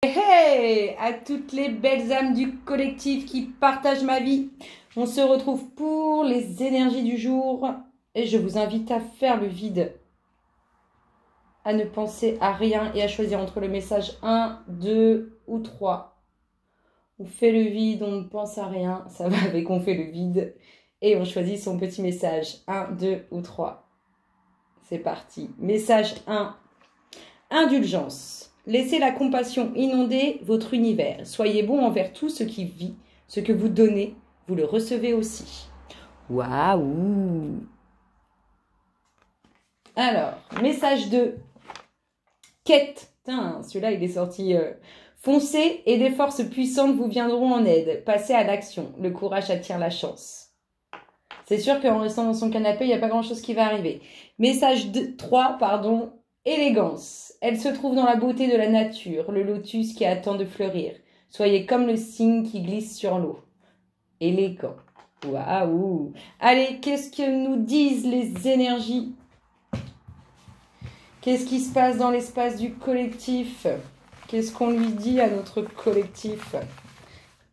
Hey, à toutes les belles âmes du collectif qui partagent ma vie. On se retrouve pour les énergies du jour et je vous invite à faire le vide, à ne penser à rien et à choisir entre le message 1, 2 ou 3. On fait le vide, on ne pense à rien, ça va avec on fait le vide et on choisit son petit message 1, 2 ou 3. C'est parti. Message 1. Indulgence. Laissez la compassion inonder votre univers. Soyez bon envers tout ce qui vit. Ce que vous donnez, vous le recevez aussi. Waouh! Alors, message 2. Quête. Putain, celui-là, il est sorti. Foncez et des forces puissantes vous viendront en aide. Passez à l'action. Le courage attire la chance. C'est sûr qu'en restant dans son canapé, il n'y a pas grand-chose qui va arriver. Message 3, pardon. Élégance. Elle se trouve dans la beauté de la nature, le lotus qui attend de fleurir. Soyez comme le cygne qui glisse sur l'eau. Élégant. Waouh! Allez, qu'est-ce que nous disent les énergies? Qu'est-ce qui se passe dans l'espace du collectif? Qu'est-ce qu'on lui dit à notre collectif?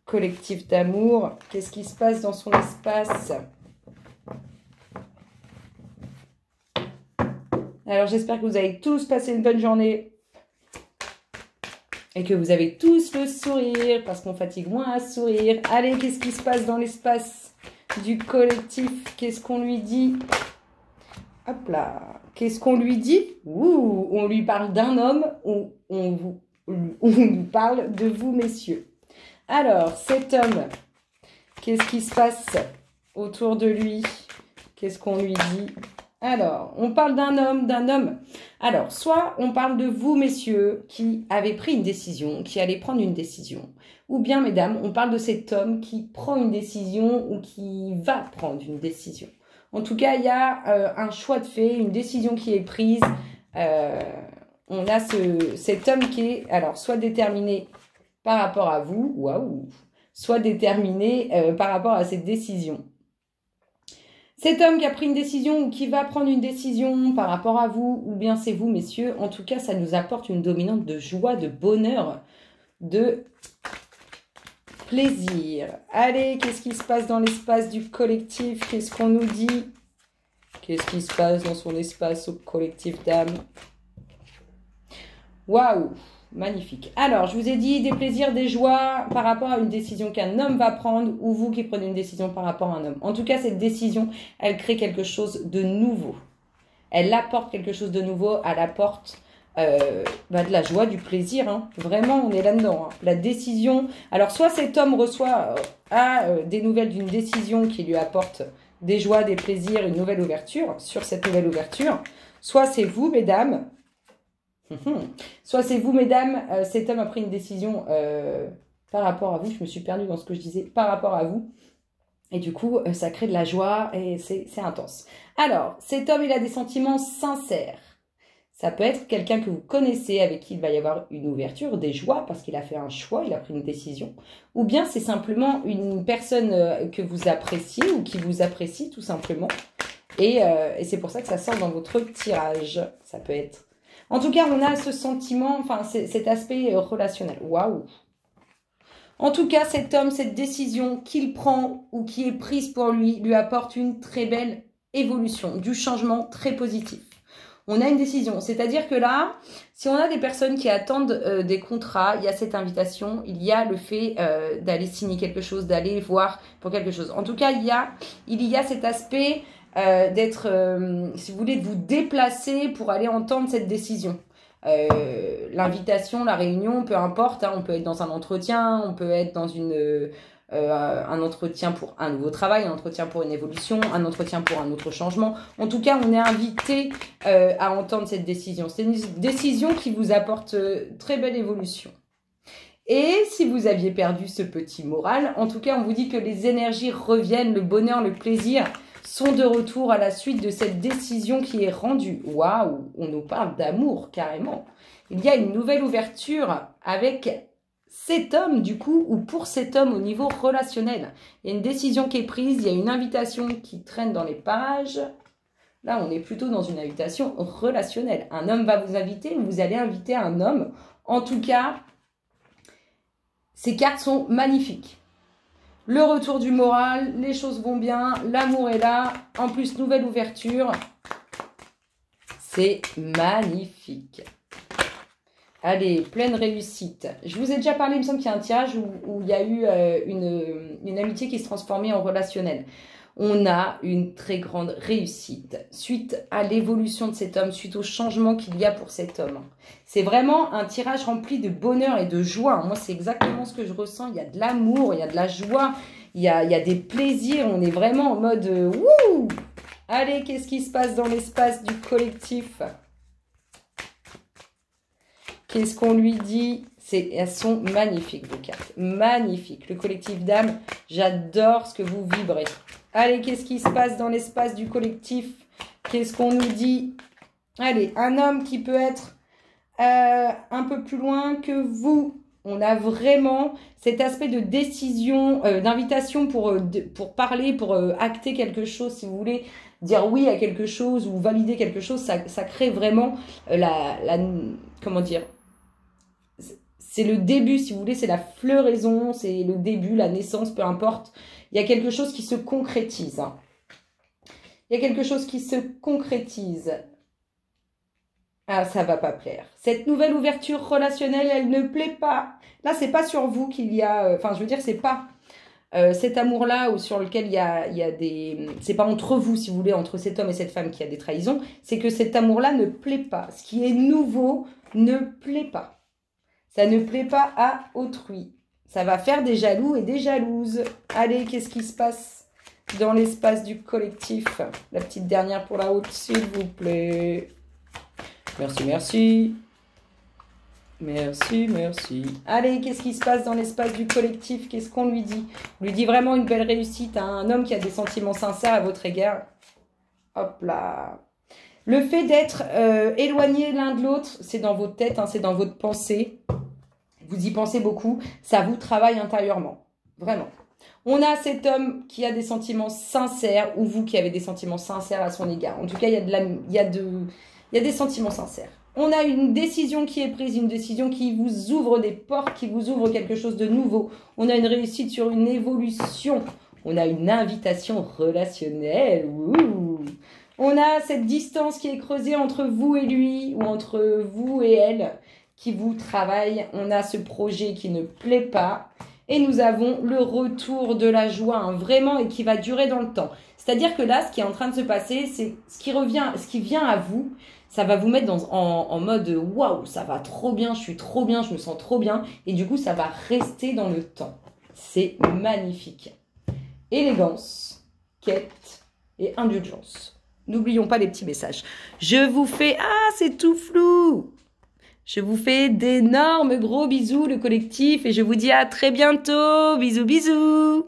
Collectif d'amour. Qu'est-ce qui se passe dans son espace? Alors, j'espère que vous avez tous passé une bonne journée et que vous avez tous le sourire parce qu'on fatigue moins à sourire. Allez, qu'est-ce qui se passe dans l'espace du collectif? Qu'est-ce qu'on lui dit? Hop là. Qu'est-ce qu'on lui dit? Ouh, on lui parle d'un homme ou on nous parle de vous, messieurs. Alors, cet homme, qu'est-ce qui se passe autour de lui? Qu'est-ce qu'on lui dit? Alors, on parle d'un homme. Alors, soit on parle de vous, messieurs, qui avez pris une décision, qui allez prendre une décision. Ou bien, mesdames, on parle de cet homme qui prend une décision ou qui va prendre une décision. En tout cas, il y a un choix de fait, une décision qui est prise. On a cet homme qui est, alors, soit déterminé par rapport à vous, waouh, soit déterminé par rapport à cette décision. Cet homme qui a pris une décision ou qui va prendre une décision par rapport à vous, ou bien c'est vous, messieurs, en tout cas, ça nous apporte une dominante de joie, de bonheur, de plaisir. Allez, qu'est-ce qui se passe dans l'espace du collectif? Qu'est-ce qu'on nous dit? Qu'est-ce qui se passe dans son espace au collectif d'âme? Waouh! Magnifique. Alors, je vous ai dit des plaisirs, des joies par rapport à une décision qu'un homme va prendre ou vous qui prenez une décision par rapport à un homme. En tout cas, cette décision, elle crée quelque chose de nouveau. Elle apporte quelque chose de nouveau, elle apporte de la joie, du plaisir. Hein. Vraiment, on est là-dedans. Hein. La décision... Alors, soit cet homme reçoit des nouvelles d'une décision qui lui apporte des joies, des plaisirs, une nouvelle ouverture sur cette nouvelle ouverture. Soit c'est vous, mesdames... Soit c'est vous, mesdames, cet homme a pris une décision par rapport à vous. Je me suis perdue dans ce que je disais, par rapport à vous. Et du coup, ça crée de la joie et c'est intense. Alors, cet homme, il a des sentiments sincères. Ça peut être quelqu'un que vous connaissez, avec qui il va y avoir une ouverture, des joies, parce qu'il a fait un choix, il a pris une décision. Ou bien c'est simplement une personne que vous appréciez ou qui vous apprécie tout simplement. Et c'est pour ça que ça sort dans votre tirage. Ça peut être... En tout cas, on a ce sentiment, enfin, cet aspect relationnel. Waouh! En tout cas, cet homme, cette décision qu'il prend ou qui est prise pour lui, lui apporte une très belle évolution, du changement très positif. On a une décision, c'est-à-dire que là, si on a des personnes qui attendent des contrats, il y a cette invitation, il y a le fait d'aller signer quelque chose, d'aller voir pour quelque chose. En tout cas, il y a cet aspect... d'être, si vous voulez, de vous déplacer pour aller entendre cette décision. L'invitation, la réunion, peu importe, hein, on peut être dans un entretien, on peut être dans un entretien pour un nouveau travail, un entretien pour une évolution, un entretien pour un autre changement. En tout cas, on est invité à entendre cette décision. C'est une décision qui vous apporte très belle évolution. Et si vous aviez perdu ce petit moral, en tout cas, on vous dit que les énergies reviennent, le bonheur, le plaisir sont de retour à la suite de cette décision qui est rendue. Waouh, on nous parle d'amour, carrément. Il y a une nouvelle ouverture avec cet homme, du coup, ou pour cet homme au niveau relationnel. Il y a une décision qui est prise, il y a une invitation qui traîne dans les pages. Là, on est plutôt dans une invitation relationnelle. Un homme va vous inviter, vous allez inviter un homme. En tout cas... Ces cartes sont magnifiques. Le retour du moral, les choses vont bien, l'amour est là. En plus, nouvelle ouverture. C'est magnifique. Allez, pleine réussite. Je vous ai déjà parlé, il me semble qu'il y a un tirage où il y a eu une amitié qui se transformait en relationnel. On a une très grande réussite suite à l'évolution de cet homme, suite au changement qu'il y a pour cet homme. C'est vraiment un tirage rempli de bonheur et de joie. Moi, c'est exactement ce que je ressens. Il y a de l'amour, il y a de la joie, il y a des plaisirs. On est vraiment en mode wouh! Allez, qu'est-ce qui se passe dans l'espace du collectif? Qu'est-ce qu'on lui dit? Elles sont magnifiques, vos cartes. Magnifiques. Le collectif d'âme, j'adore ce que vous vibrez. Allez, qu'est-ce qui se passe dans l'espace du collectif? Qu'est-ce qu'on nous dit? Allez, un homme qui peut être un peu plus loin que vous. On a vraiment cet aspect de décision, d'invitation pour parler, pour acter quelque chose, si vous voulez. Dire oui à quelque chose ou valider quelque chose, ça crée vraiment comment dire? C'est le début, si vous voulez, c'est la floraison, c'est le début, la naissance, peu importe. Il y a quelque chose qui se concrétise. Il y a quelque chose qui se concrétise. Ah, ça va pas plaire. Cette nouvelle ouverture relationnelle, elle ne plaît pas. Là, c'est pas sur vous qu'il y a... Enfin, je veux dire, c'est pas cet amour-là ou sur lequel il y a des... C'est pas entre vous, si vous voulez, entre cet homme et cette femme qu'il y a des trahisons. C'est que cet amour-là ne plaît pas. Ce qui est nouveau ne plaît pas. Ça ne plaît pas à autrui. Ça va faire des jaloux et des jalouses. Allez, qu'est-ce qui se passe dans l'espace du collectif? La petite dernière pour la haute, s'il vous plaît. Merci, merci. Merci, merci. Allez, qu'est-ce qui se passe dans l'espace du collectif? Qu'est-ce qu'on lui dit? On lui dit vraiment une belle réussite à un homme qui a des sentiments sincères à votre égard. Hop là. Le fait d'être éloigné l'un de l'autre, c'est dans votre tête, hein, c'est dans votre pensée. Vous y pensez beaucoup, ça vous travaille intérieurement. Vraiment. On a cet homme qui a des sentiments sincères, ou vous qui avez des sentiments sincères à son égard. En tout cas, il y a des sentiments sincères. On a une décision qui est prise, une décision qui vous ouvre des portes, qui vous ouvre quelque chose de nouveau. On a une réussite sur une évolution. On a une invitation relationnelle. Ouh. On a cette distance qui est creusée entre vous et lui, ou entre vous et elle, qui vous travaille. On a ce projet qui ne plaît pas. Et nous avons le retour de la joie, hein, vraiment, et qui va durer dans le temps. C'est-à-dire que là, ce qui est en train de se passer, c'est ce qui vient à vous, ça va vous mettre en mode « Waouh, ça va trop bien, je suis trop bien, je me sens trop bien ». Et du coup, ça va rester dans le temps. C'est magnifique. Élégance, quête et indulgence. N'oublions pas les petits messages. Je vous fais... Ah, c'est tout flou. Je vous fais d'énormes gros bisous, le collectif, et je vous dis à très bientôt. Bisous, bisous.